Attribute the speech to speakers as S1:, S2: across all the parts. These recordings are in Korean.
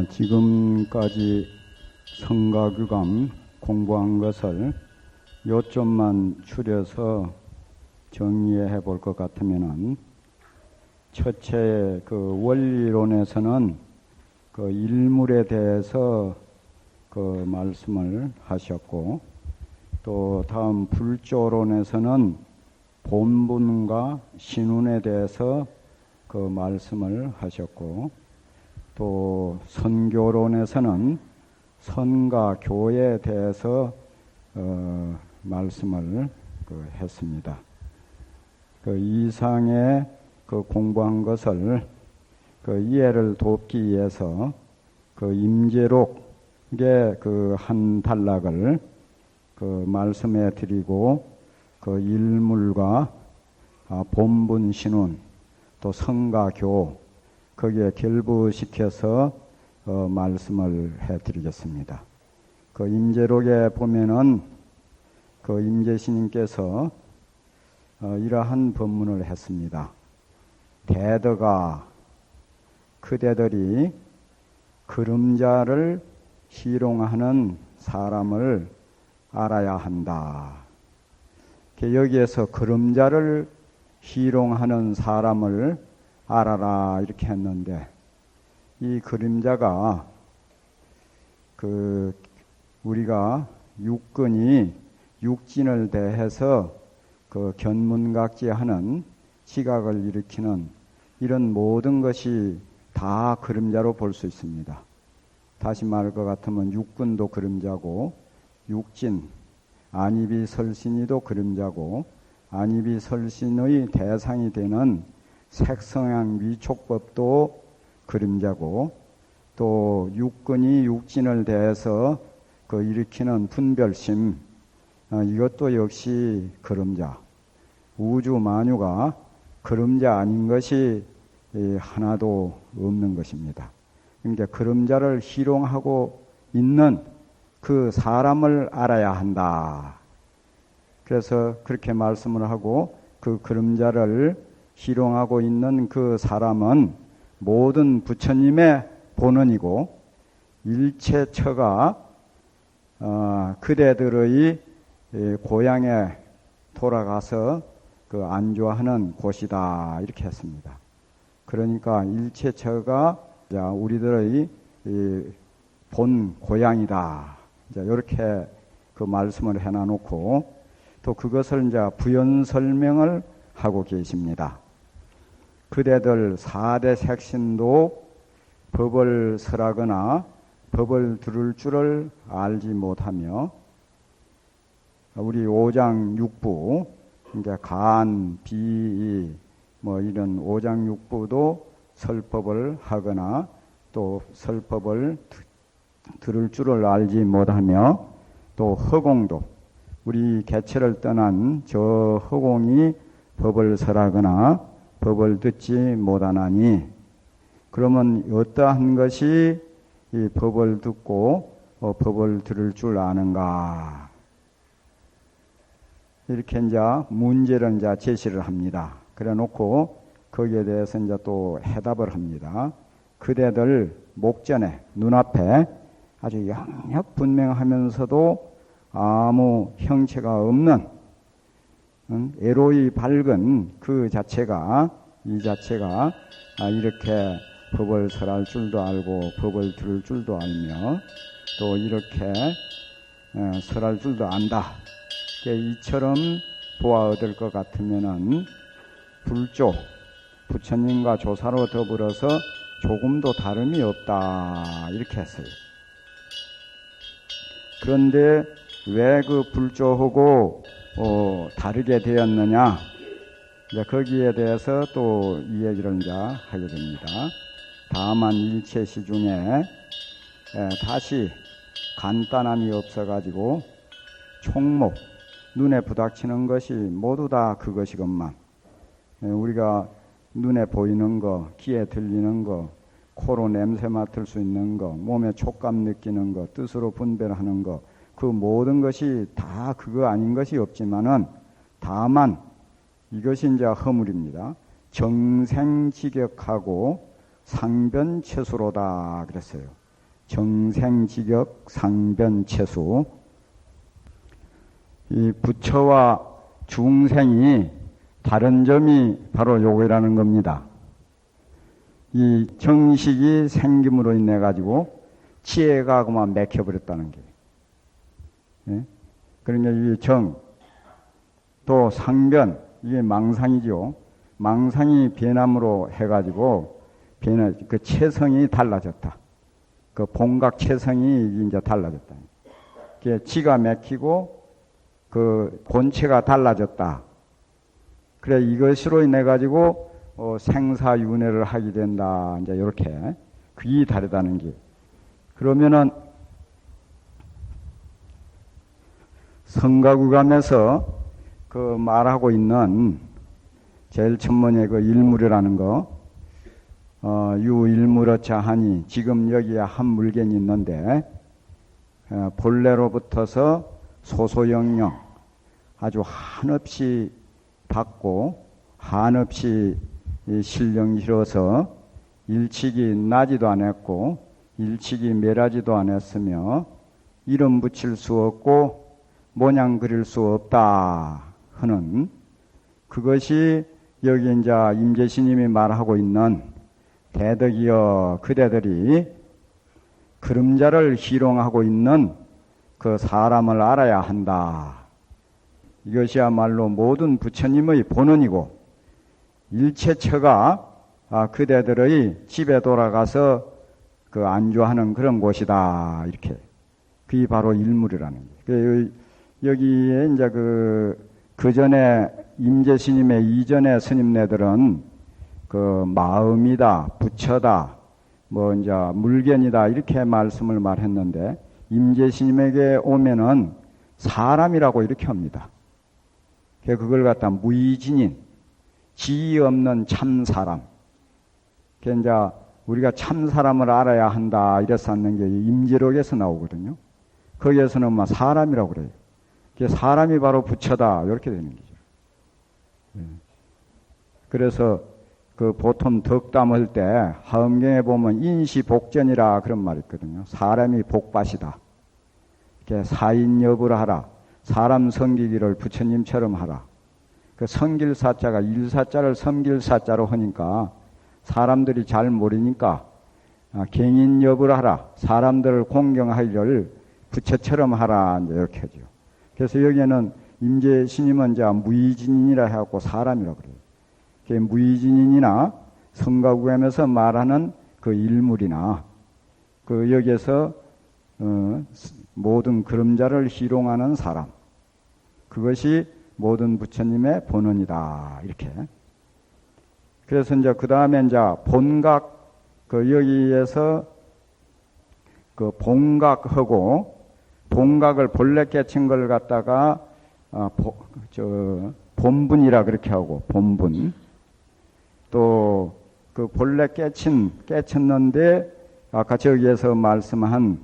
S1: 지금까지 성가규감 공부한 것을 요점만 추려서 정리해 볼 것 같으면은, 첫째 그 원리론에서는 그 일물에 대해서 그 말씀을 하셨고, 또 다음 불조론에서는 본분과 신운에 대해서 그 말씀을 하셨고, 또 선교론에서는 선과 교에 대해서 말씀을 했습니다. 그 이상의 그 공부한 것을 그 이해를 돕기 위해서 그 임재록의 그 한 단락을 그 말씀해 드리고, 그 일물과 본분 신운 또 선과 교 거기에 결부시켜서 말씀을 해 드리겠습니다. 그 임재록에 보면은 그 임재스님께서 이러한 법문을 했습니다. 대덕아, 그대들이 그림자를 희롱하는 사람을 알아야 한다. 여기에서 그림자를 희롱하는 사람을 알아라 이렇게 했는데, 이 그림자가 그 우리가 육근이 육진을 대해서 그 견문각지하는 지각을 일으키는 이런 모든 것이 다 그림자로 볼 수 있습니다. 다시 말할 것 같으면 육근도 그림자고, 육진 안이비설신이도 그림자고, 안이비설신의 대상이 되는 색성향 위촉법도 그림자고, 또 육근이 육진을 대해서 그 일으키는 분별심, 이것도 역시 그림자. 우주 만유가 그림자 아닌 것이 하나도 없는 것입니다. 그러니까 그림자를 희롱하고 있는 그 사람을 알아야 한다. 그래서 그렇게 말씀을 하고, 그 그림자를 희롱하고 있는 그 사람은 모든 부처님의 본원이고, 일체처가 그대들의 고향에 돌아가서 그 안주하는 곳이다 이렇게 했습니다. 그러니까 일체처가 우리들의 본 고향이다, 이렇게 그 말씀을 해놔놓고, 또 그것을 이제 부연 설명을 하고 계십니다. 그대들 4대 색신도 법을 설하거나 법을 들을 줄을 알지 못하며, 우리 5장 6부, 그러니까 간, 비, 뭐 이런 5장 6부도 설법을 하거나 또 설법을 들을 줄을 알지 못하며, 또 허공도 우리 개체를 떠난 저 허공이 법을 설하거나 법을 듣지 못하나니, 그러면 어떠한 것이 이 법을 듣고 법을 들을 줄 아는가? 이렇게 이제 문제를 이제 제시를 합니다. 그래 놓고 거기에 대해서 이제 또 해답을 합니다. 그대들 목전에, 눈앞에 아주 영역 분명하면서도 아무 형체가 없는 애로이 밝은 그 자체가, 이 자체가 이렇게 법을 설할 줄도 알고 법을 들을 줄도 알며 또 이렇게 설할 줄도 안다. 이처럼 보아 얻을 것 같으면은 불조, 부처님과 조사로 더불어서 조금도 다름이 없다 이렇게 했어요. 그런데 왜 그 불조하고 다르게 되었느냐? 이제 거기에 대해서 또 이 얘기를 이제 하게 됩니다. 다만 일체시 중에 다시 간단함이 없어가지고 총목, 눈에 부닥치는 것이 모두 다 그것이건만, 우리가 눈에 보이는 거, 귀에 들리는 거, 코로 냄새 맡을 수 있는 거, 몸에 촉감 느끼는 거, 뜻으로 분별하는 거, 그 모든 것이 다 그거 아닌 것이 없지만은, 다만 이것이 이제 허물입니다. 정생지격하고 상변체수로다 그랬어요. 정생직역 상변체수. 이 부처와 중생이 다른 점이 바로 요거라는 겁니다. 이 정식이 생김으로 인해 가지고 지혜가 그만 맥혀버렸다는 게. 예? 그러니까 이 정, 또 상변, 이게 망상이죠. 망상이 변함으로 해가지고 그 체성이 달라졌다. 그 본각 체성이 이제 달라졌다. 그게 지가 맥히고 그 본체가 달라졌다. 그래 이것으로 인해 가지고 생사윤회를 하게 된다. 이제 이렇게 그게 다르다는 게. 그러면은 성가구감에서 그 말하고 있는 제일 천문의 그 일물이라는 거, 유일물어차 하니 지금 여기에 한 물견이 있는데 본래로부터서 소소영영 아주 한없이 밝고 한없이 신령스러워서 일찍이 나지도 않았고 일찍이 멸하지도 않았으며 이름 붙일 수 없고 모양 그릴 수 없다 하는 그것이 여기 이제 임재스님이 말하고 있는 대덕이여 그대들이 그림자를 희롱하고 있는 그 사람을 알아야 한다. 이것이야말로 모든 부처님의 본원이고 일체처가 그대들의 집에 돌아가서 그 안주하는 그런 곳이다. 이렇게. 그게 바로 일물이라는 거예요. 여기에 이제 그 전에 임재스님의 이전의 스님네들은 그 마음이다, 부처다, 뭐 이제 물견이다 이렇게 말씀을 말했는데 임재스님에게 오면은 사람이라고 이렇게 합니다. 그걸 갖다 무의진인, 지위 없는 참 사람. 그 이제 우리가 참 사람을 알아야 한다 이래서 하는 게 임지록에서 나오거든요. 거기에서는 막 사람이라고 그래요. 그 사람이 바로 부처다 이렇게 되는 거죠. 그래서 그 보통 덕담할 때 화엄경에 보면 인시복전이라 그런 말이 있거든요. 사람이 복밭이다. 이렇게 사인여부를 하라. 사람 섬기기를 부처님처럼 하라. 그 섬길사자가 일사자를 섬길사자로 하니까 사람들이 잘 모르니까 경인여부를 하라. 사람들을 공경하기를 부처처럼 하라. 이제 이렇게 하죠. 그래서 여기에는 임재스님은 이제 무의진인이라 해갖고 사람이라고 그래요. 그 무의진인이나 성가구감에서 말하는 그 일물이나 그 여기에서 모든 그림자를 희롱하는 사람. 그것이 모든 부처님의 본원이다. 이렇게. 그래서 이제 그 다음에 이제 본각, 그 여기에서 그 본각하고 본각을 본래 깨친 걸 갖다가 본분이라 그렇게 하고 본분. 또 그 본래 깨쳤는데 아까 저기에서 말씀한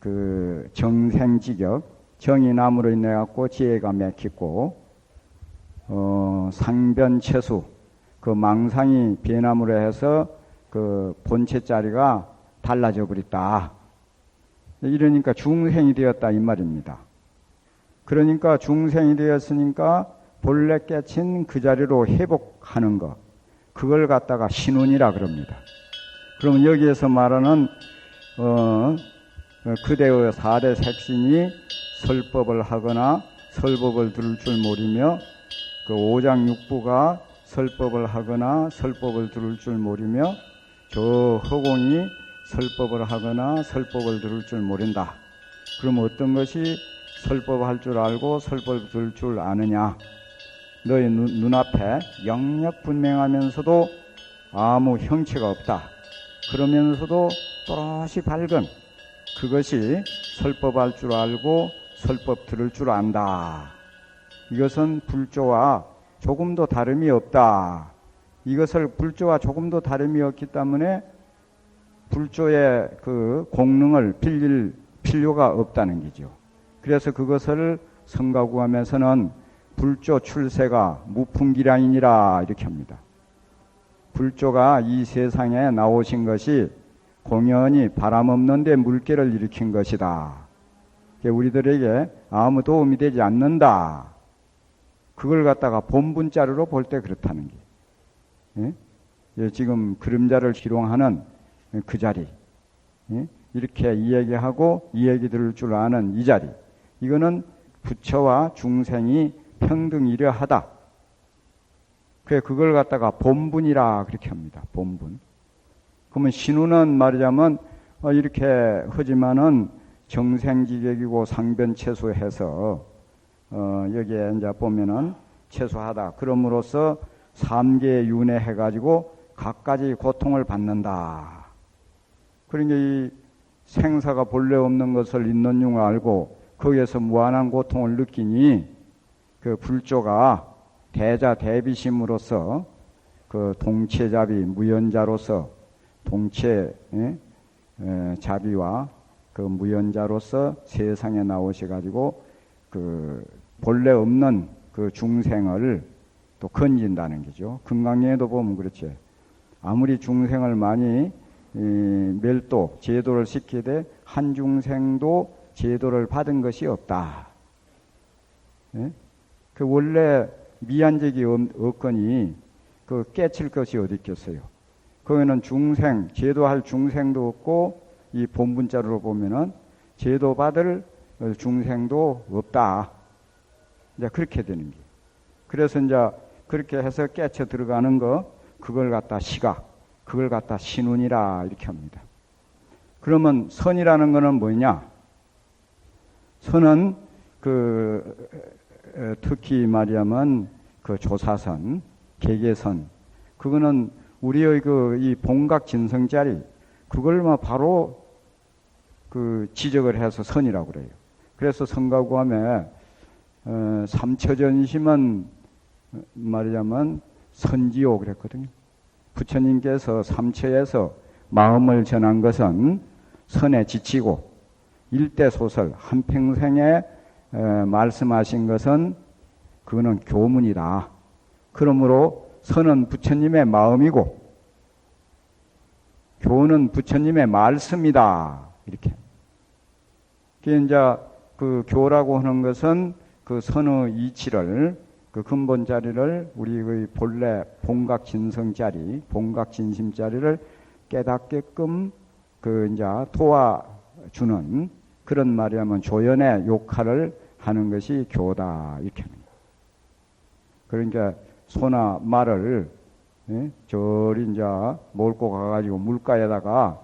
S1: 그 정생직역 정인함으로 인해 갖고 지혜가 맥히고 상변체수 그 망상이 변함으로 해서 그 본체 자리가 달라져 버렸다. 이러니까 중생이 되었다 이 말입니다. 그러니까 중생이 되었으니까 본래 깨친 그 자리로 회복하는 것 그걸 갖다가 신운이라 그럽니다. 그럼 여기에서 말하는 그대의 4대 색신이 설법을 하거나 설법을 들을 줄 모르며 그 오장육부가 설법을 하거나 설법을 들을 줄 모르며 저 허공이 설법을 하거나 설법을 들을 줄 모른다. 그럼 어떤 것이 설법할 줄 알고 설법을 들을 줄 아느냐? 너의 눈앞에 영역분명하면서도 아무 형체가 없다. 그러면서도 또렷이 밝은 그것이 설법할 줄 알고 설법 들을 줄 안다. 이것은 불조와 조금도 다름이 없다. 이것을 불조와 조금도 다름이 없기 때문에 불조의 그 공능을 빌릴 필요가 없다는 거죠. 그래서 그것을 성가구함에서는 불조 출세가 무풍기량이니라 이렇게 합니다. 불조가 이 세상에 나오신 것이 공연히 바람 없는데 물결을 일으킨 것이다. 우리들에게 아무 도움이 되지 않는다. 그걸 갖다가 본분자료로 볼 때 그렇다는 게. 예? 지금 그림자를 희롱하는 그 자리. 예? 이렇게 이야기하고 이야기 들을 줄 아는 이 자리. 이거는 부처와 중생이 평등이려 하다. 그걸 갖다가 본분이라 그렇게 합니다. 본분. 그러면 신우는 말하자면 이렇게 하지만은 정생지객이고 상변체수해서 여기에 이제 보면은 체수하다. 그럼으로써 삼계 윤회해가지고 갖가지 고통을 받는다. 그러니까 이 생사가 본래 없는 것을 있는 줄 알고 거기에서 무한한 고통을 느끼니 그 불조가 대자 대비심으로서 그 동체자비 무연자로서 동체 자비와 그 무연자로서 세상에 나오셔가지고 그 본래 없는 그 중생을 또 건진다는 거죠. 금강경에도 보면 그렇지. 아무리 중생을 많이 멸도 제도를 시키되 한 중생도 제도를 받은 것이 없다. 예? 그 원래 미한적이 없거니 그 깨칠 것이 어디 있겠어요. 거기는 중생 제도할 중생도 없고 이 본분자로 보면은 제도 받을 중생도 없다. 이제 그렇게 되는 게. 그래서 이제 그렇게 해서 깨쳐 들어가는 거 그걸 갖다 시각, 그걸 갖다 신운이라 이렇게 합니다. 그러면 선이라는 거는 뭐냐? 선은 특히 말하면 그 조사선, 계계선, 그거는 우리의 이 본각 진성자리, 그걸 바로 그 지적을 해서 선이라고 그래요. 그래서 성가구함에 삼처전심은 말하자면 선지요 그랬거든요. 부처님께서 삼처에서 마음을 전한 것은 선에 지치고 일대소설 한평생에 말씀하신 것은 그거는 교문이다. 그러므로 선은 부처님의 마음이고 교는 부처님의 말씀이다. 이렇게. 이제 그 교라고 하는 것은 그 선의 이치를 그 근본 자리를 우리의 본래 본각 진성 자리, 본각 진심 자리를 깨닫게끔 그 이제 도와주는 그런 말이라면 조연의 역할을 하는 것이 교다 이렇게 합니다. 그러니까 소나 말을 저리 이제 몰고 가가지고 물가에다가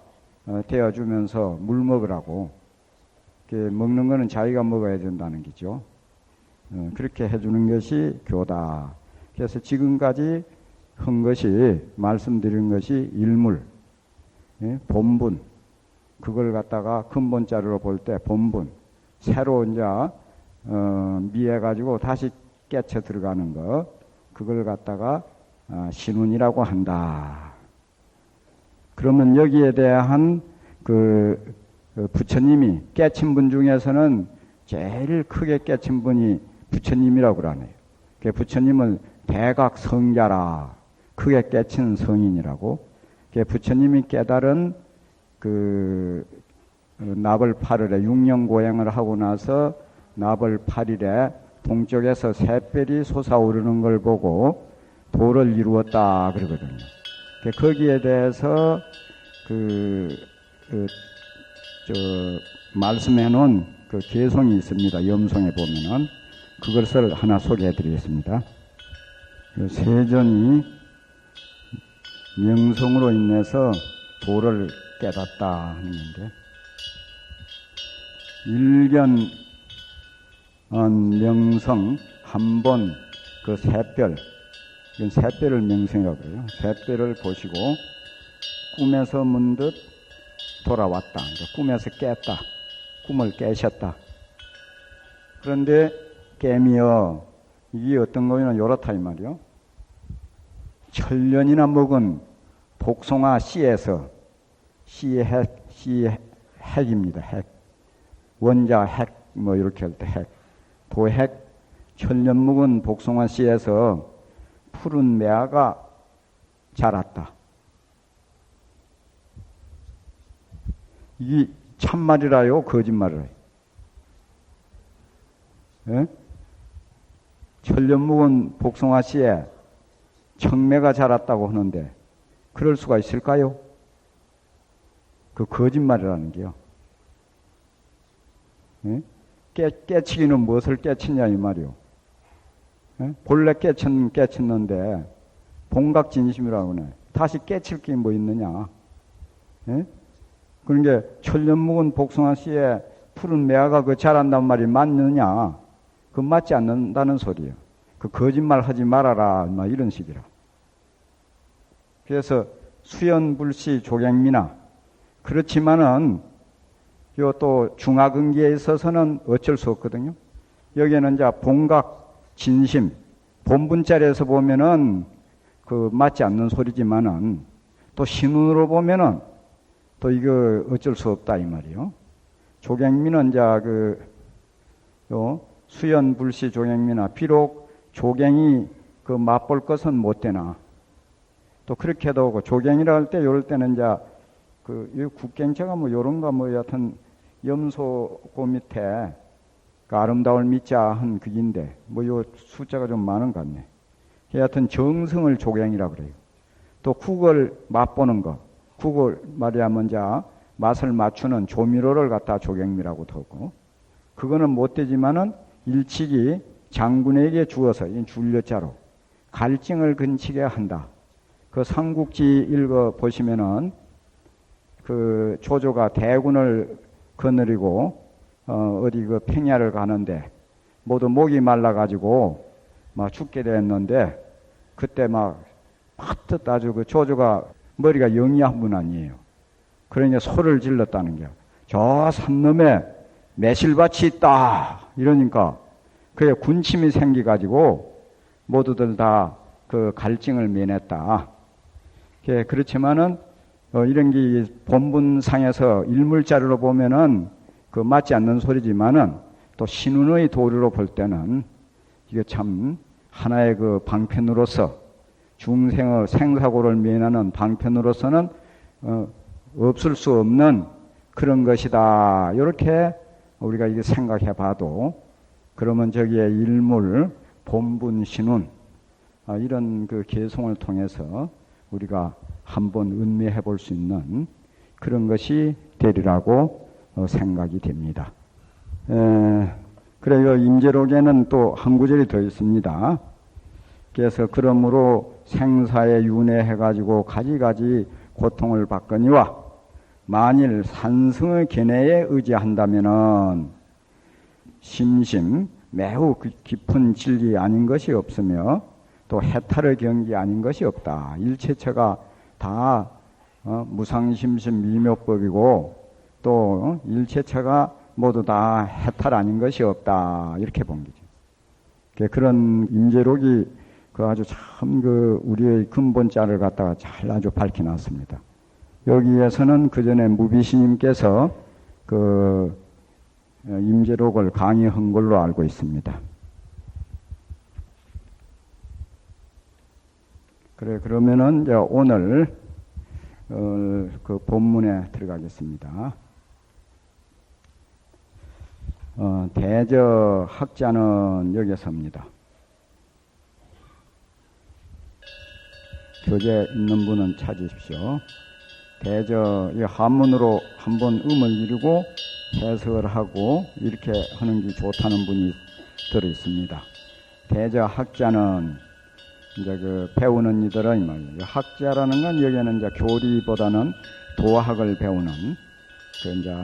S1: 대어주면서 물 먹으라고. 먹는 거는 자기가 먹어야 된다는 거죠. 그렇게 해주는 것이 교다. 그래서 지금까지 한 것이 말씀드린 것이 일물, 본분. 그걸 갖다가 근본자료로 볼 때 본분. 새로 이제 미해가지고 다시 깨쳐 들어가는 것. 그걸 갖다가 신운이라고 한다. 그러면 여기에 대한 그 부처님이 깨친 분 중에서는 제일 크게 깨친 분이 부처님이라고 그러네요. 부처님은 대각성자라 크게 깨친 성인이라고. 부처님이 깨달은 그 나벌 8일에 6년 고행을 하고 나서 나벌 8일에 동쪽에서 샛별이 솟아오르는 걸 보고 도를 이루었다 그러거든요. 거기에 대해서 말씀해 놓은 그 개송이 있습니다. 염송에 보면은 그것을 하나 소개해 드리겠습니다. 세존이 명성으로 인해서 도를 깨닫다 하는 건데, 일견 명성 한번 그 샛별, 이건 샛별을 명성이라고 그래요. 샛별을 보시고 꿈에서 문득 돌아왔다. 꿈에서 깼다. 꿈을 깨셨다. 그런데 깨미어 이게 어떤 거냐면 요렇다 이 말이요. 천년이나 먹은 복숭아 씨에서 씨의 핵입니다. 핵. 원자 핵 뭐 이렇게 할 때 핵. 도핵 천년 묵은 복숭아 씨에서 푸른 매화가 자랐다. 이게 참말이라요, 거짓말이라요? 예? 천년 묵은 복숭아 씨에 청매가 자랐다고 하는데 그럴 수가 있을까요? 그 거짓말이라는 게요. 예? 깨치기는 무엇을 깨치냐 이 말이요. 예? 본래 깨쳤는데 본각진심이라고 하네. 다시 깨칠 게 뭐 있느냐. 예? 그런 게 천년 묵은 복숭아 씨에 푸른 매화가 그 자란단 말이 맞느냐. 그 맞지 않는다는 소리예요. 그 거짓말 하지 말아라. 막 이런 식이라. 그래서 수연불시 조갱미나 그렇지만은 요 또 중화근기에 있어서는 어쩔 수 없거든요. 여기에는 이제 본각 진심 본분자리에서 보면은 그 맞지 않는 소리지만은 또 신운으로 보면은 또 이거 어쩔 수 없다 이 말이요. 조갱미는 이제 요 수연불시 조갱미나 비록 조갱이 그 맛볼 것은 못 되나 또 그렇게도 하고 조갱이라 할 때 요럴 때는 이제 이 국갱체가 뭐 요런가 뭐 여하튼 염소고 밑에 그 아름다울 미자 한 그긴데 뭐 요 숫자가 좀 많은 것 같네. 여하튼 정성을 조갱이라 그래요. 또 국을 맛보는 거, 국을 말이야 먼저 맛을 맞추는 조미료를 갖다 조갱미라고 하고 그거는 못 되지만은 일찍이 장군에게 주어서 이 줄여자로 갈증을 근치게 한다. 그 삼국지 읽어 보시면은 그 조조가 대군을 거느리고 어디 그 평야를 가는데 모두 목이 말라 가지고 막 죽게 됐는데 그때 막 팍 아주 그 조조가 머리가 영리한 분 아니에요. 그러니까 소를 질렀다는 게 저 산놈에 매실밭이 있다 이러니까 그게 군침이 생기 가지고 모두들 다 그 갈증을 면했다. 그렇지만은 이런 게 본분상에서 일물자료로 보면은 그 맞지 않는 소리지만은 또 신운의 도리로 볼 때는 이게 참 하나의 그 방편으로서 중생의 생사고를 면하는 방편으로서는 없을 수 없는 그런 것이다. 이렇게 우리가 이게 생각해 봐도 그러면 저기에 일물, 본분, 신운 이런 그 개성을 통해서 우리가 한번 음미해 볼 수 있는 그런 것이 되리라고 생각이 됩니다. 그래요. 임재록에는 또 한 구절이 더 있습니다. 그래서 그러므로 생사에 윤회해가지고 가지가지 고통을 받거니와 만일 산승의 견해에 의지한다면은 심심 매우 깊은 진리 아닌 것이 없으며 또 해탈의 경기 아닌 것이 없다. 일체처가 다 무상심심 미묘법이고 또 일체처가 모두 다 해탈 아닌 것이 없다. 이렇게 본 거죠. 그런 임재록이 그 아주 참 그 우리의 근본자를 갖다가 잘 아주 밝혀놨습니다. 여기에서는 그 전에 무비스님께서 그 임재록을 강의한 걸로 알고 있습니다. 그러면은 이제 오늘 그 본문에 들어가겠습니다. 대저 학자는 여기서입니다. 교재 있는 분은 찾으십시오. 대저 이 한문으로 한번 음을 이루고 해석을 하고 이렇게 하는 게 좋다는 분이 들어 있습니다. 대저 학자는 이제 그 배우는 이들은 이 말이에요. 학자라는 건 여기에는 이제 교리보다는 도학을 배우는 그 이제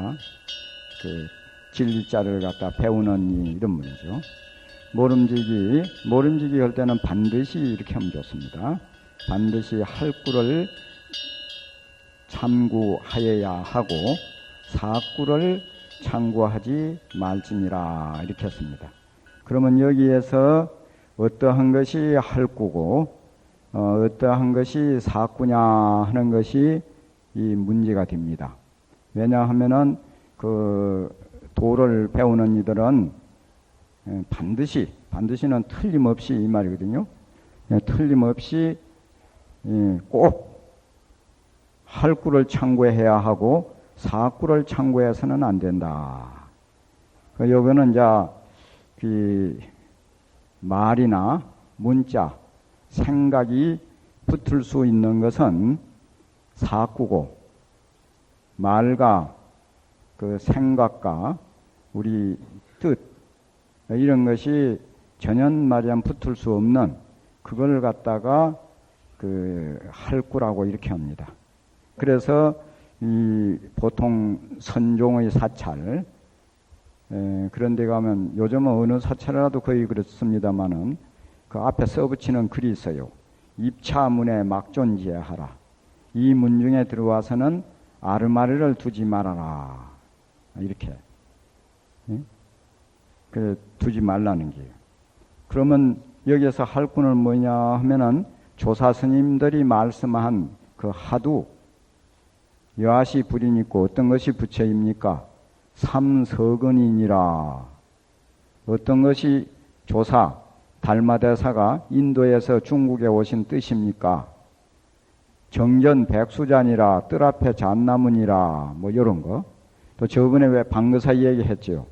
S1: 그 진리자를 갖다 배우는 이런 분이죠. 모름지기 할 때는 반드시 이렇게 하면 좋습니다. 반드시 할구를 참구하여야 하고 사구를 참구하지 말지니라 이렇게 했습니다. 그러면 여기에서 어떠한 것이 할구고 어떠한 것이 사구냐 하는 것이 이 문제가 됩니다. 왜냐하면은 그 도를 배우는 이들은 반드시는 틀림없이 이 말이거든요. 틀림없이 꼭 할구를 창구해야 하고 사구를 창구해서는 안 된다. 여기는 이제 그 말이나 문자, 생각이 붙을 수 있는 것은 사구고, 말과 그 생각과 우리 뜻, 이런 것이 전혀 말이면 붙을 수 없는 그걸 갖다가 그 할구라고 이렇게 합니다. 그래서 이 보통 선종의 사찰, 그런 데 가면 요즘은 어느 사찰이라도 거의 그렇습니다만은 그 앞에 써붙이는 글이 있어요. 입차문에 막존지하라. 이 문 중에 들어와서는 아르마리를 두지 말아라. 이렇게. 그 두지 말라는 게요. 그러면 여기에서 할구는 뭐냐 하면은 조사 스님들이 말씀한 그 하두, 여하시 불인 있고 어떤 것이 부처입니까? 삼서근이니라. 어떤 것이 조사, 달마대사가 인도에서 중국에 오신 뜻입니까? 정전 백수잔이라, 뜰 앞에 잣나무니라, 뭐 이런 거. 또 저번에 왜 방거사 얘기했죠.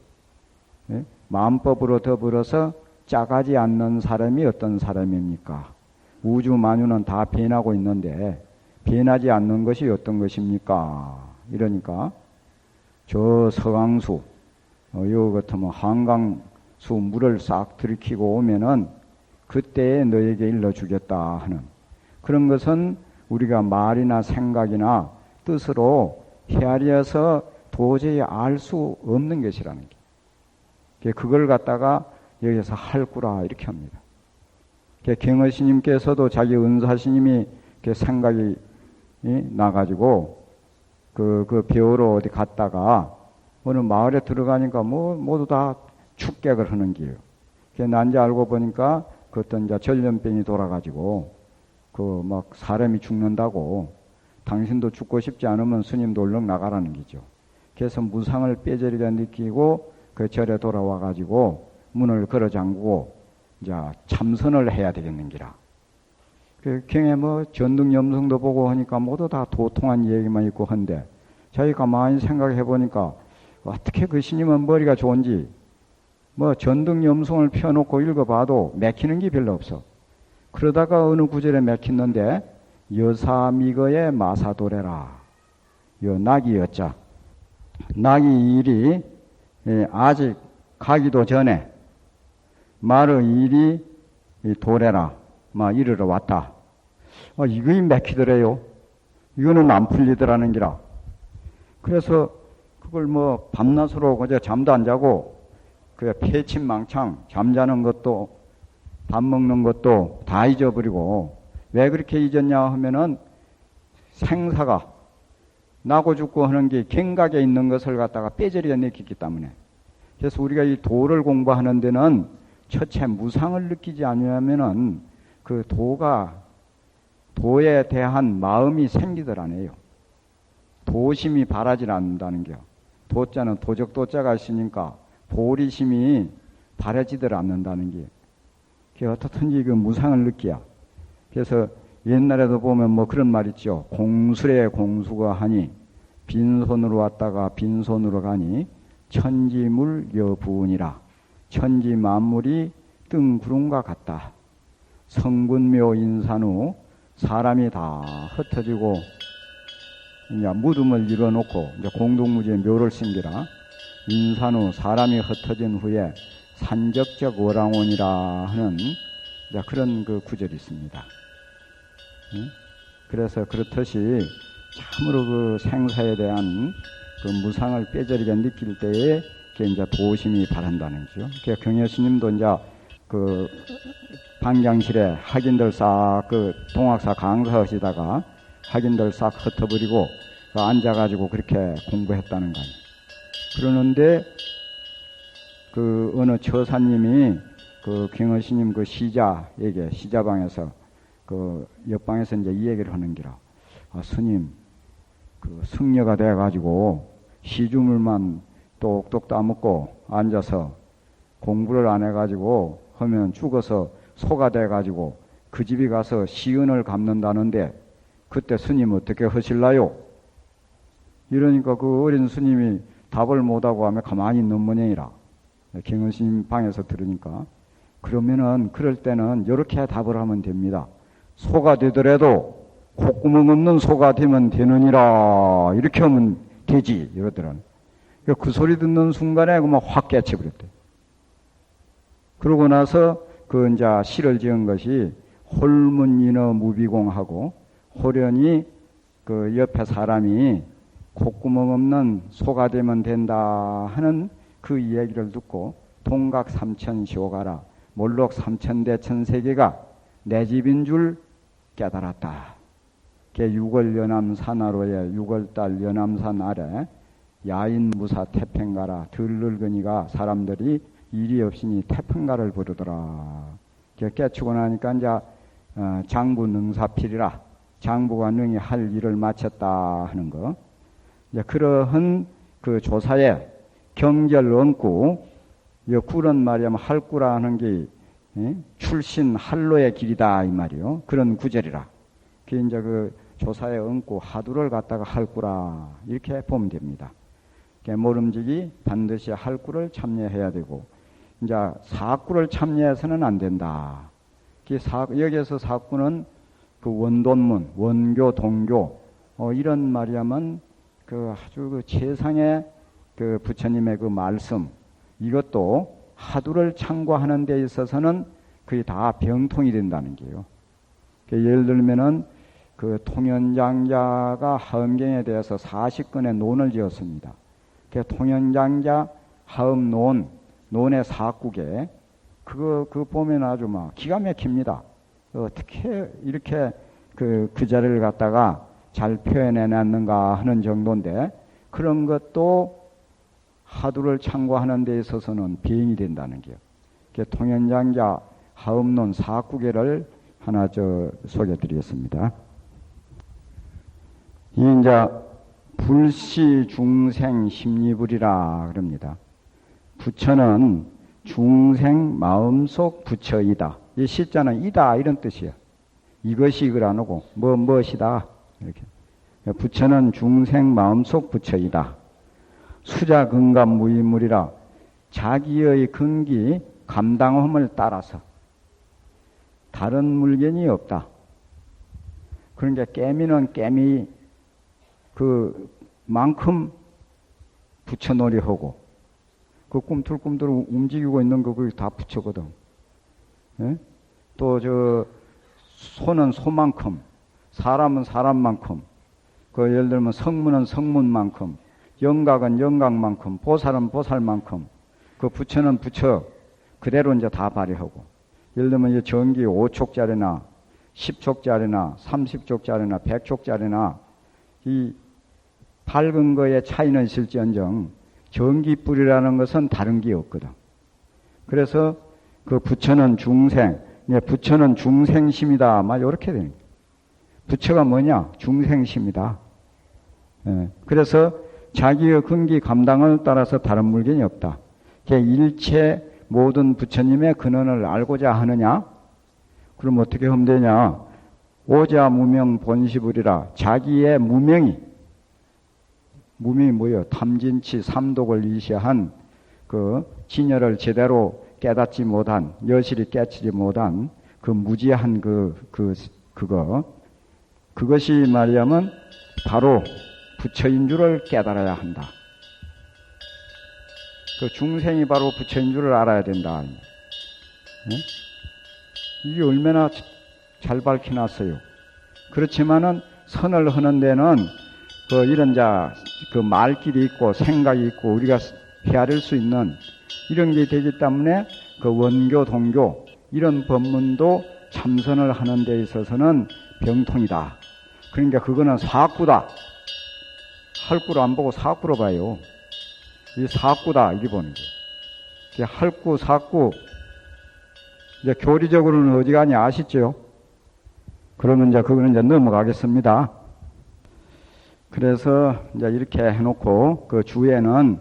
S1: 예? 마음법으로 더불어서 짜가지 않는 사람이 어떤 사람입니까? 우주 만유는 다 변하고 있는데 변하지 않는 것이 어떤 것입니까? 이러니까 저 서강수, 요 같으면 한강수 물을 싹 들이키고 오면은 그때에 너에게 일러주겠다 하는 그런 것은 우리가 말이나 생각이나 뜻으로 헤아려서 도저히 알 수 없는 것이라는 게. 그걸 갖다가 여기서 할구라 이렇게 합니다. 경허스님께서도 자기 은사스님이 생각이 나가지고 그 배우러 어디 갔다가 어느 마을에 들어가니까 뭐 모두 다 축객을 하는 게요. 난지 알고 보니까 그 어떤 이제 전염병이 돌아가지고 그 막 사람이 죽는다고 당신도 죽고 싶지 않으면 스님도 얼른 나가라는 거죠. 그래서 무상을 뼈저리게 느끼고 그 절에 돌아와 가지고 문을 걸어 잠그고 이제 참선을 해야 되겠는기라. 그 경에 뭐 전등염성도 보고 하니까 모두 다 도통한 얘기만 있고 한데 자기 가만히 생각해 보니까 어떻게 그 스님은 머리가 좋은지 뭐 전등염성을 펴놓고 읽어봐도 맥히는 게 별로 없어. 그러다가 어느 구절에 맥히는데 여사미거의 마사도래라. 요 낙이 여자. 낙이 일이 아직 가기도 전에 말의 일이 도래라. 막 이르러 왔다. 이거 맥히더래요. 이거는 안 풀리더라는 기라. 그래서 그걸 뭐 밤낮으로 그저 잠도 안 자고 그 패친망창 잠자는 것도 밥 먹는 것도 다 잊어버리고 왜 그렇게 잊었냐 하면은 생사가 나고 죽고 하는 게 경각에 있는 것을 갖다가 뼈저리게 느끼기 때문에. 그래서 우리가 이 도를 공부하는 데는 첫째 무상을 느끼지 않으면은 그 도에 대한 마음이 생기더라네요. 도심이 바라질 않는다는 게. 도자는 도적 도자가 있으니까 보리심이 바라지들 않는다는 게. 어떻든지 그 무상을 느끼야. 그래서 옛날에도 보면 뭐 그런 말 있죠. 공술에 공수가 하니 빈손으로 왔다가 빈손으로 가니 천지물 여부운이라. 천지 만물이 뜬구름과 같다. 성군묘 인산후 사람이 다 흩어지고 이제 무덤을 이뤄놓고 이제 공동무지에 묘를 심기라. 인산후 사람이 흩어진 후에 산적적 어랑원이라 하는 그런 그 구절이 있습니다. 그래서 그렇듯이 참으로 그 생사에 대한 그 무상을 뼈저리게 느낄 때에 이제 도심이 바란다는 거죠. 그러니까 경혜스님도 이제 그 방장실에 학인들 싹 그 동학사 강사하시다가 학인들 싹 흩어버리고 앉아가지고 그렇게 공부했다는 거 아니에요. 그러는데 그 어느 처사님이 그 경허스님 그 시자에게 시자방에서 그 옆방에서 이제 이 얘기를 하는 기라. 스님 그 승려가 돼가지고 시주물만 똑똑 따먹고 앉아서 공부를 안 해가지고 하면 죽어서 소가 돼가지고 그 집에 가서 시은을 갚는다는데 그때 스님 어떻게 하실라요? 이러니까 그 어린 스님이 답을 못하고 하면 가만히 있는 모양이라. 경은 스님 방에서 들으니까. 그러면은 그럴 때는 이렇게 답을 하면 됩니다. 소가 되더라도 콧구멍 없는 소가 되면 되느니라. 이렇게 하면 되지. 이러더라는. 그 소리 듣는 순간에 그만 확 깨쳐버렸대. 그러고 나서 그 이제 시를 지은 것이 홀문인어 무비공하고 호련히 그 옆에 사람이 콧구멍 없는 소가 되면 된다 하는 그 이야기를 듣고 동각 삼천시오가라 몰록 삼천대천세계가 내 집인 줄 깨달았다. 그 6월 연암산하로에 6월달 연암산 아래 야인무사 태평가라 덜 늙으니가 사람들이 일이 없으니 태평가를 부르더라. 깨치고 나니까 이제 장부 능사필이라 장부가 능히 할 일을 마쳤다 하는 거. 이제 그러한 그 조사에 경절 얹고 꿀은 말이야 할꾸라 하는 게 출신 할로의 길이다 이 말이요. 그런 구절이라. 그 이제 그 조사에 얹고 하두를 갖다가 할꾸라 이렇게 보면 됩니다. 모름지기 반드시 할꾸를 참여해야 되고 이제 사꾸를 참여해서는 안 된다. 여기에서 사꾸는 그 원돈문, 원교, 동교 이런 말이야만 그 아주 그 최상의 그 부처님의 그 말씀 이것도 하두를 참고하는 데 있어서는 그게 다 병통이 된다는 게요. 예를 들면은 그 통연장자가 하음경에 대해서 40건의 논을 지었습니다. 그 통연장자 하음 논의 사국에 그거 보면 아주 막 기가 막힙니다. 어떻게 이렇게 그 자리를 갖다가 잘 표현해놨는가 하는 정도인데 그런 것도 하두를 참고하는 데 있어서는 비행이 된다는 게요. 통연장자 하음론 사구계를 하나 소개해드리겠습니다. 이 이제 불시 중생 심리불이라 그럽니다. 부처는 중생 마음속 부처이다. 이 시자는 이다 이런 뜻이야. 이것이 이걸 안 오고 무엇이다 이렇게. 부처는 중생 마음속 부처이다. 수자 근감 무인물이라 자기의 근기 감당함을 따라서 다른 물건이 없다. 그러니까 깨미는 깨미 그만큼 부처놀이하고 그 꿈틀꿈틀 움직이고 있는 거 그게 다 부처거든. 예? 또 소는 소만큼, 사람은 사람만큼, 그 예를 들면 성문은 성문만큼, 영각은 영각만큼, 보살은 보살만큼, 그 부처는 부처 그대로 이제 다 발휘하고. 예를 들면 이 전기 5촉짜리나 10촉짜리나 30촉짜리나 100촉짜리나 이 밝은 거에 차이는 있을지언정 전기불이라는 것은 다른 게 없거든. 그래서 그 부처는 중생, 부처는 중생심이다. 막 이렇게 되는 거예요. 부처가 뭐냐? 중생심이다. 예. 그래서 자기의 근기 감당을 따라서 다른 물건이 없다. 일체 모든 부처님의 근원을 알고자 하느냐? 그럼 어떻게 하면 되냐? 오자 무명 본시불이라 자기의 무명이 뭐예요? 탐진치 삼독을 이시한 그 진여를 제대로 깨닫지 못한, 여실히 깨치지 못한 그 무지한 그것이 말이야면 바로 부처인 줄을 깨달아야 한다. 그 중생이 바로 부처인 줄을 알아야 된다. 네? 이게 얼마나 잘 밝혀놨어요. 그렇지만은 선을 하는 데는 이런 그 말길이 있고 생각이 있고 우리가 헤아릴 수 있는 이런 게 되기 때문에 그 원교, 동교 이런 법문도 참선을 하는 데 있어서는 병통이다. 그러니까 그거는 사구다. 할구로 안 보고 사구로 봐요. 이 사구다 이렇게 보는 거예요. 할구, 사구 이제 교리적으로는 어디 가냐 아시죠? 그러면 그거는 넘어가겠습니다. 그래서 이제 이렇게 해놓고 그 주에는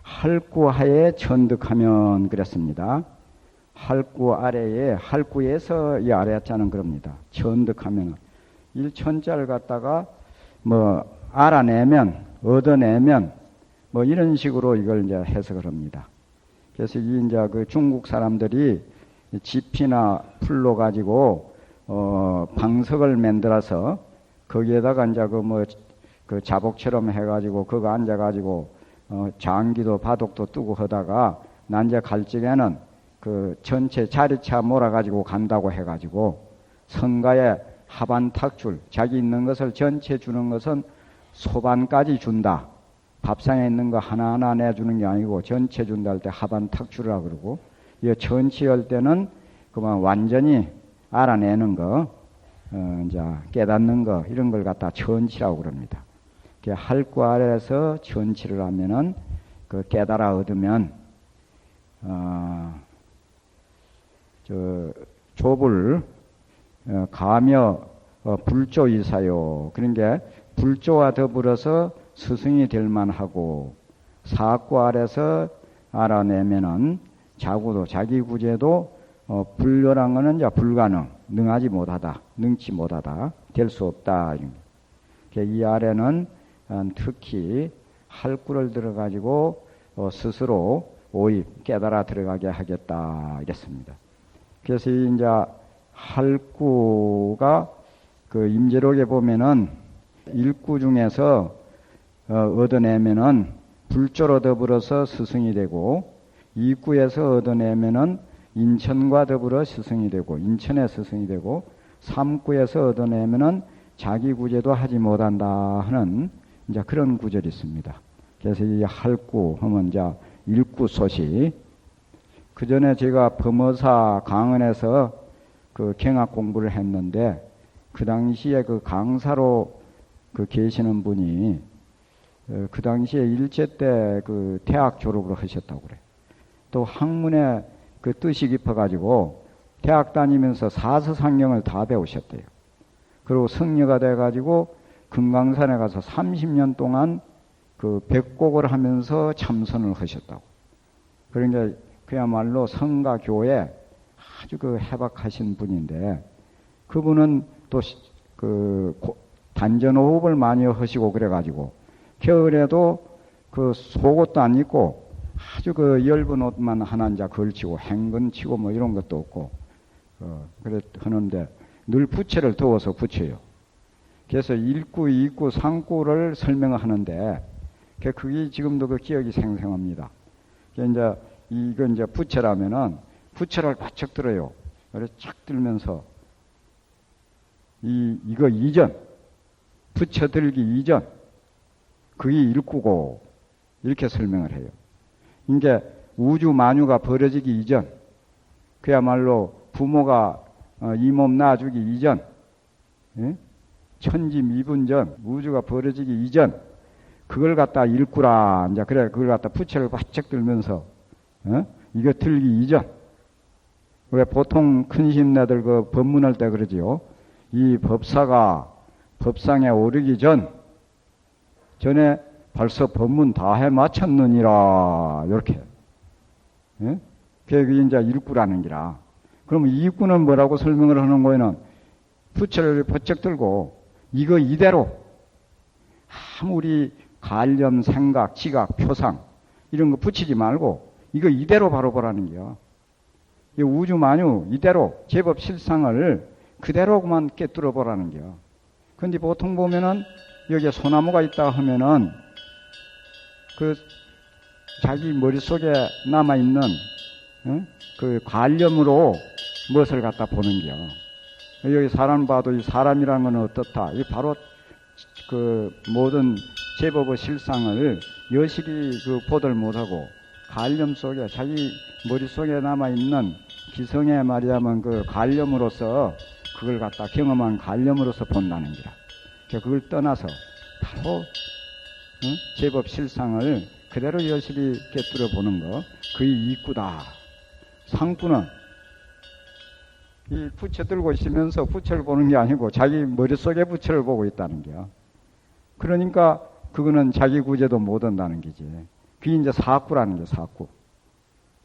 S1: 할구하에 천득하면 그랬습니다. 할구 아래에, 할구에서 이 아래자는 그럽니다. 천득하면은. 일천자를 갖다가 뭐 알아내면, 얻어내면, 뭐 이런 식으로 이걸 이제 해석을 합니다. 그래서 이 이제 그 중국 사람들이 지피나 풀로 가지고 방석을 만들어서 거기에다가 이제 그 자복처럼 해가지고 그거 앉아가지고 장기도 바둑도 뜨고 하다가 난제 갈 적에는 그 전체 자리차 몰아가지고 간다고 해가지고 성가에 하반탁줄, 자기 있는 것을 전체 주는 것은 소반까지 준다. 밥상에 있는 거 하나하나 내주는 게 아니고 전체 준다 할 때 하반탁줄이라고 그러고, 이 전체 할 때는 그만 완전히 알아내는 거, 이제 깨닫는 거, 이런 걸 갖다 전치라고 그럽니다. 할구 아래에서 전치를 하면은 그 깨달아 얻으면, 조불, 가며 불조이사요. 그런 게 불조와 더불어서 스승이 될 만하고, 사구 아래서 알아내면은 자구도, 자기 구제도 불멸한 거는 이제 불가능, 능하지 못하다, 능치 못하다, 될 수 없다. 이 아래는 특히 할구를 들어가지고 스스로 오입, 깨달아 들어가게 하겠다, 이랬습니다. 그래서 이제 할구가 그 임재록에 보면은 일구 중에서 얻어내면은 불조로 더불어서 스승이 되고, 이구에서 얻어내면은 인천과 더불어 스승이 되고, 인천의 스승이 되고, 삼구에서 얻어내면은 자기 구제도 하지 못한다 하는 이제 그런 구절이 있습니다. 그래서 이 할구 하면 이제 일구 소식. 그 전에 제가 범어사 강원에서 그 경학 공부를 했는데, 그 당시에 그 강사로 그 계시는 분이 그 당시에 일제 때 그 대학 졸업을 하셨다고 그래. 또 학문에 그 뜻이 깊어가지고 대학 다니면서 사서상경을 다 배우셨대요. 그리고 성녀가 돼가지고 금강산에 가서 30년 동안 그 백곡을 하면서 참선을 하셨다고. 그러니까 그야말로 성가교에 아주 그 해박하신 분인데, 그분은 또 그 단전호흡을 많이 하시고 그래가지고 겨울에도 그 속옷도 안 입고 아주 그 엷은 옷만 하나 이제 걸치고 행근 치고 뭐 이런 것도 없고 그래 하는데 늘 부채를 더워서 붙여요. 그래서 일구, 이구, 삼구를 설명하는데 그게 지금도 그 기억이 생생합니다. 이제 이거 이제 부채라면은 부채를 바짝 들어요. 그래 착 들면서 이거 이전, 부채 들기 이전, 그게 일구고 이렇게 설명을 해요. 이게 우주 만유가 벌어지기 이전, 그야말로 부모가 이 몸 낳아주기 이전, 예? 천지미분 전, 우주가 벌어지기 이전, 그걸 갖다 일구라. 이제 그래 그걸 갖다 부채를 바짝 들면서 이거 들기 이전. 왜 보통 큰 신내들 그 법문할 때 그러지요. 이 법사가 법상에 오르기 전에 벌써 법문 다 해 마쳤느니라. 이렇게. 예? 그게 이제 일구라는 기라. 그러면 이구는 뭐라고 설명을 하는 거에는 부채를 번쩍 들고 이거 이대로 아무리 관념, 생각, 지각, 표상 이런 거 붙이지 말고 이거 이대로 바로 보라는 거야. 이 우주만유 이대로 제법 실상을 그대로만 깨뚫어 보라는 거야. 근데 보통 보면은 여기에 소나무가 있다 하면은 그 자기 머릿속에 남아있는 그 관념으로 무엇을 갖다 보는 거야. 여기 사람 봐도 이 사람이라는 건 어떻다. 이 바로 그 모든 제법의 실상을 여실히 그 보들 못하고 관념 속에 자기 머릿속에 남아있는 기성의 말이야면 그 관념으로서 그걸 갖다 경험한 관념으로서 본다는 거라. 그걸 떠나서 바로 제법 실상을 그대로 여실히 깨뜨려 보는 거, 그게 이구다. 상구는 이 부채 들고 있으면서 부채를 보는 게 아니고 자기 머릿속에 부채를 보고 있다는 거야. 그러니까 그거는 자기 구제도 못 한다는 거지. 그게 이제 사구라는 게 사구.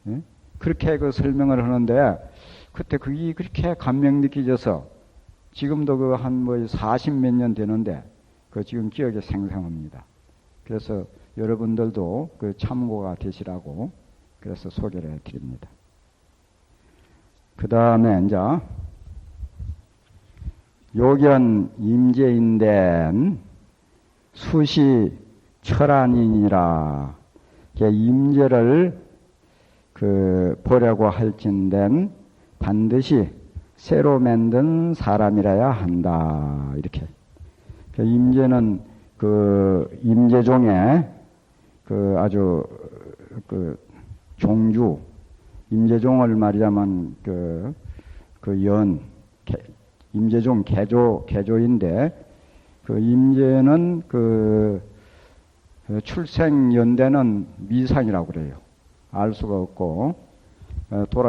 S1: 예? 그렇게 그 설명을 하는데 그때 그게 그렇게 감명 느껴져서 지금도 그 한 뭐 40몇 년 되는데 그 지금 기억에 생생합니다. 그래서 여러분들도 그 참고가 되시라고 그래서 소개를 해드립니다. 그 다음에 이제 요견 임재인된 수시 철안이니라. 임재를 그 보려고 할진된 반드시 새로 만든 사람이라야 한다. 이렇게. 임재는 그 임재종의 그 아주 그 종주, 임재종을 말하자면 임재종 개조인데 그 임재는 그 출생 연대는 미상이라고 그래요. 알 수가 없고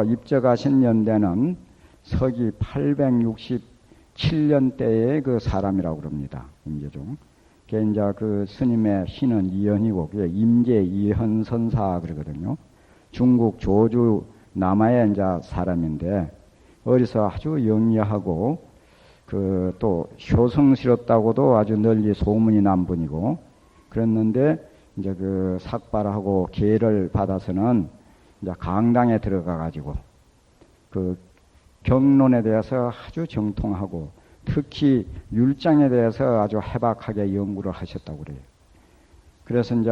S1: 입적하신 연대는 서기 867년대의 그 사람이라고 그럽니다. 임재종. 그게 이제 그 스님의 신은 이현이고 그게 임재 이현선사 그러거든요. 중국 조주 남하의 이제 사람인데 어디서 아주 영리하고 그 또 효성스럽다고도 아주 널리 소문이 난 분이고 그랬는데 이제 그 삭발하고 계를 받아서는 이제 강당에 들어가 가지고 그 경론에 대해서 아주 정통하고 특히 율장에 대해서 아주 해박하게 연구를 하셨다고 그래요. 그래서 이제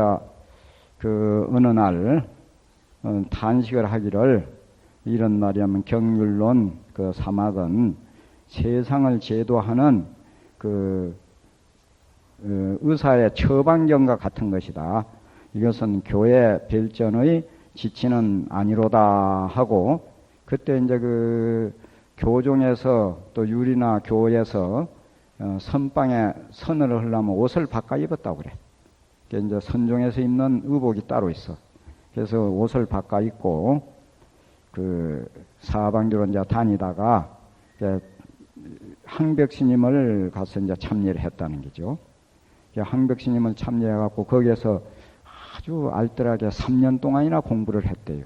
S1: 그 어느 날 탄식을 하기를 이런 말이야면 경률론 그 사막은 세상을 제도하는 그 의사의 처방전과 같은 것이다. 이것은 교회 별전의 지치는 아니로다 하고 그때 이제 그 교종에서 또 율이나 교에서 선방에 선을 하려면 옷을 바꿔 입었다고 그래. 그게 이제 선종에서 입는 의복이 따로 있어. 그래서 옷을 바꿔 입고 그 사방주로 이제 다니다가 항백스님을 가서 이제 참여를 했다는 거죠. 항백스님을 참여해갖고 거기에서 아주 알뜰하게 3년 동안이나 공부를 했대요.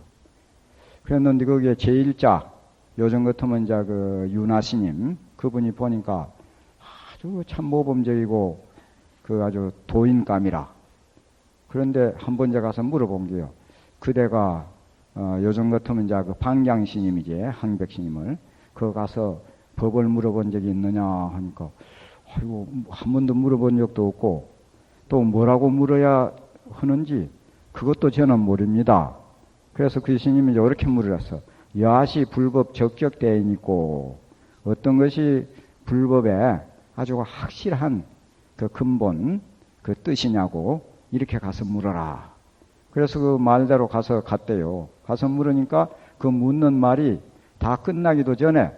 S1: 그랬는데 거기에 제1자, 요즘 같으면 이제 그 윤하스님, 그분이 보니까 아주 참 모범적이고 그 아주 도인감이라. 그런데 한 번 제가 가서 물어본 게요. 그대가 요즘 같으면 이제 그 방장스님이지, 항백스님을. 그거 가서 법을 물어본 적이 있느냐 하니까 아이고 한 번도 물어본 적도 없고 또 뭐라고 물어야 하는지 그것도 저는 모릅니다. 그래서 그 스님이 이렇게 물으셨어. 야시 불법 적격대인 있고 어떤 것이 불법에 아주 확실한 그 근본 그 뜻이냐고 이렇게 가서 물어라. 그래서 그 말대로 가서 갔대요. 가서 물으니까 그 묻는 말이 다 끝나기도 전에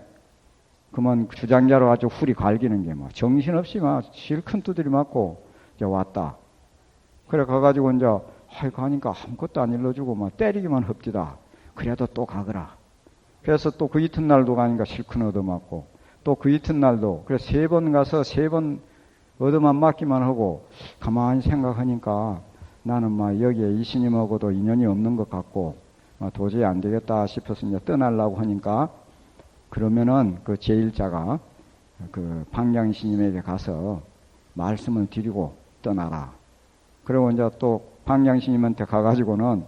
S1: 그만 주장자로 아주 훌이 갈기는 게 막 정신없이 막 실큰 두드리 맞고 이제 왔다. 그래 가가지고 이제 가니까 아무것도 안 일러주고 막 때리기만 합디다. 그래도 또 가거라. 그래서 또 그 이튿날도 가니까 실큰 얻어맞고 또 그 이튿날도 그래서 3번 가서 3번 얻어만 맞기만 하고 가만히 생각하니까 나는 막 여기에 이 스님하고도 인연이 없는 것 같고 도저히 안 되겠다 싶어서 이제 떠나려고 하니까 그러면은 그 제1자가 그 방장스님에게 가서 말씀을 드리고 떠나라. 그리고 이제 또 방장스님한테 가가지고는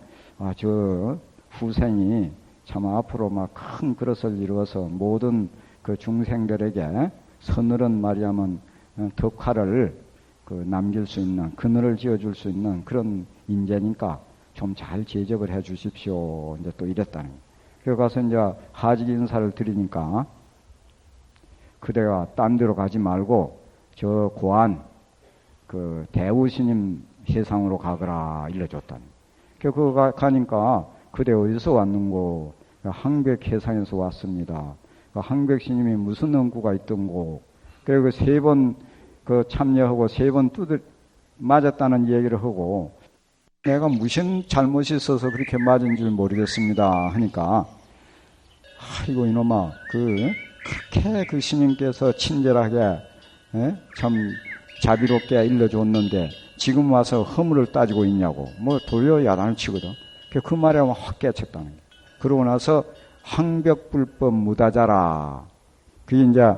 S1: 저 후생이 참 앞으로 막 큰 그릇을 이루어서 모든 그 중생들에게 서늘한 말이야면 덕화를 그 남길 수 있는 그늘을 지어줄 수 있는 그런 인재니까 좀 잘 제접을 해 주십시오. 이제 또 이랬다는 거예요. 그래 가서 이제 하직 인사를 드리니까 그대가 딴 데로 가지 말고 저 고안 그 대우스님 세상으로 가거라 일러줬다니. 그거 가니까 그대 어디서 왔는고? 항백해상에서 왔습니다. 항백스님이 무슨恩구가 있던고? 그리고 3번 그 참여하고 3번 맞았다는 얘기를 하고 내가 무슨 잘못이 있어서 그렇게 맞은 줄 모르겠습니다 하니까 아이고 이놈아 그렇게 그 스님께서 친절하게 참 자비롭게 일러줬는데 지금 와서 허물을 따지고 있냐고 뭐 돌려 야단을 치거든. 그 말에 확 깨쳤다는 거예요. 그러고 나서 황벽불법 무다자라. 그게 이제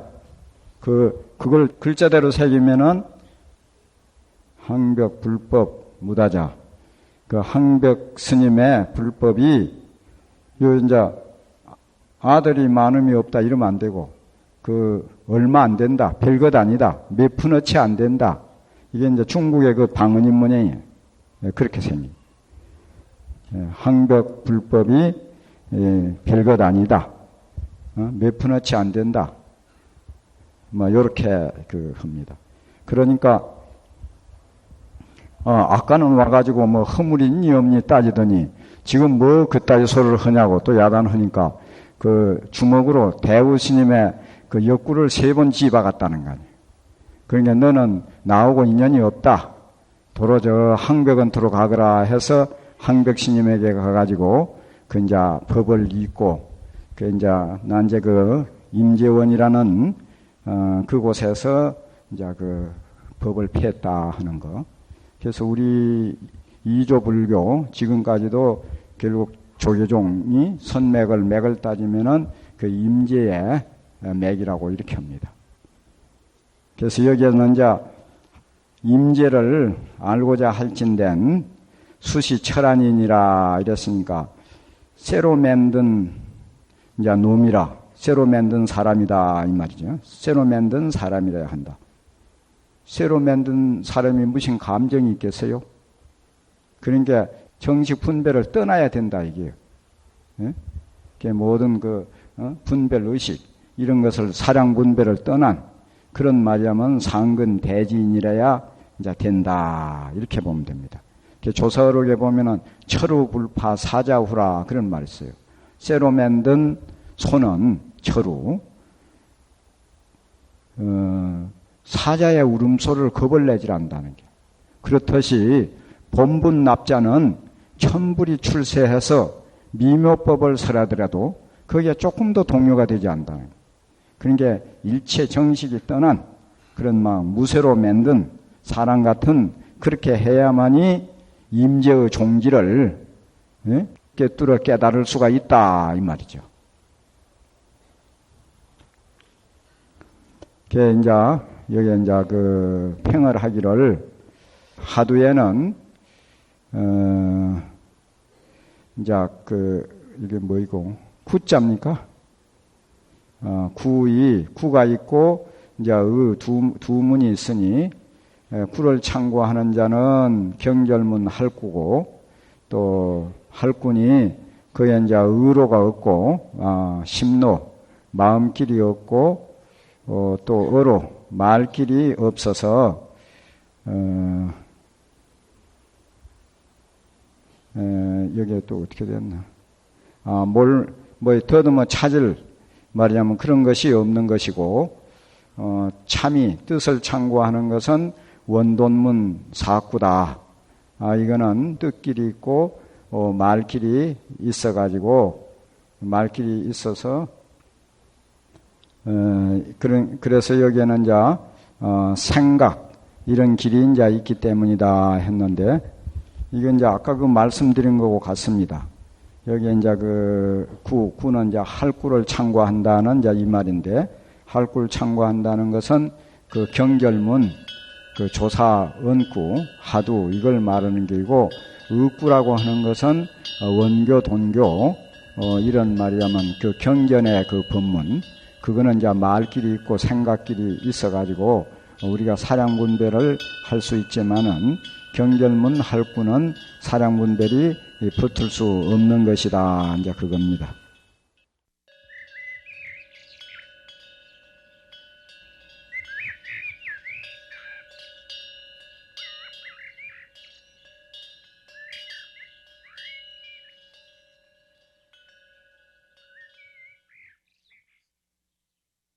S1: 그걸 글자대로 새기면은 황벽불법 무다자. 그 황벽 스님의 불법이 요 이제 아들이 많음이 없다 이러면 안 되고 얼마 안 된다. 별것 아니다. 몇 푼어치 안 된다. 이게 이제 중국의 그 방언인 문양이에요. 그렇게 생긴. 황벽 불법이 별것 아니다. 몇 푼어치 안 된다. 뭐 요렇게 합니다. 그러니까 아까는 와가지고 뭐 허물이니 없니 따지더니 지금 뭐 그따위 소리를 하냐고 또 야단하니까 주먹으로 대우 스님의 옆구를 3번 집어갔다는 거 아니에요. 그러니까 너는 나하고 인연이 없다. 도로 저 황벽원토로 가거라 해서 황벽 스님에게 가가지고 이제 법을 읽고 이제 난 이제 임재원이라는 그곳에서 이제 법을 피했다 하는 거. 그래서 우리 이조불교 지금까지도 결국 조계종이 맥을 따지면은 임재의 맥이라고 이렇게 합니다. 그래서 여기에는 이제 임재를 알고자 할진된 수시 철안인이라 이랬으니까 새로 만든 이제 놈이라 새로 만든 사람이다 이 말이죠. 새로 만든 사람이라야 한다. 새로 만든 사람이 무슨 감정이 있겠어요? 그러니까 정식 분별을 떠나야 된다 이게요. 예? 모든 분별 의식 이런 것을 사량 분별을 떠난 그런 말이라면 상근 대지인이라야 이제 된다 이렇게 보면 됩니다. 조서록에 보면은 철우불파 사자후라 그런 말이 있어요. 새로 만든 소는 철우 사자의 울음소리를 겁을 내질 않는다는 게. 그렇듯이 본분 납자는 천불이 출세해서 미묘법을 설하더라도 거기에 조금 더 동요가 되지 않는다는 게. 그러니까 일체 정식이 떠난 그런 무쇠로 만든 사람 같은 그렇게 해야만이 임재의 종지를 꿰뚫어 깨달을 수가 있다 이 말이죠. 이제 여기 이제 평을 하기를 하두에는 이제 이게 뭐이고 구자입니까? 구가 있고 이제 두 문이 있으니 구를 창고하는 자는 경결문 할구고 또 할구니 그에 이제 의로가 없고 심노 마음길이 없고 또 어로 말길이 없어서 여기에 또 어떻게 됐나? 더듬어 찾을 말이냐면 그런 것이 없는 것이고 참이 뜻을 창고하는 것은 원돈문 사구다. 이거는 뜻길이 있고 말길이 있어가지고 말길이 있어서 그래서 여기에는 이제 생각 이런 길이 이제 있기 때문이다 했는데 이건 이제 아까 말씀드린 거고 같습니다. 여기 이제 구는 이제 할구를 창고한다는 이제 이 말인데 할구를 창고한다는 것은 경결문 조사 은구 하두 이걸 말하는 게이고 의구라고 하는 것은 원교 돈교 이런 말이라면 경전의 법문 그거는 이제 말길이 있고 생각길이 있어가지고 우리가 사량분별을 할 수 있지만은 경결문 할구는 사량분별이 붙을 수 없는 것이다. 이제 그겁니다.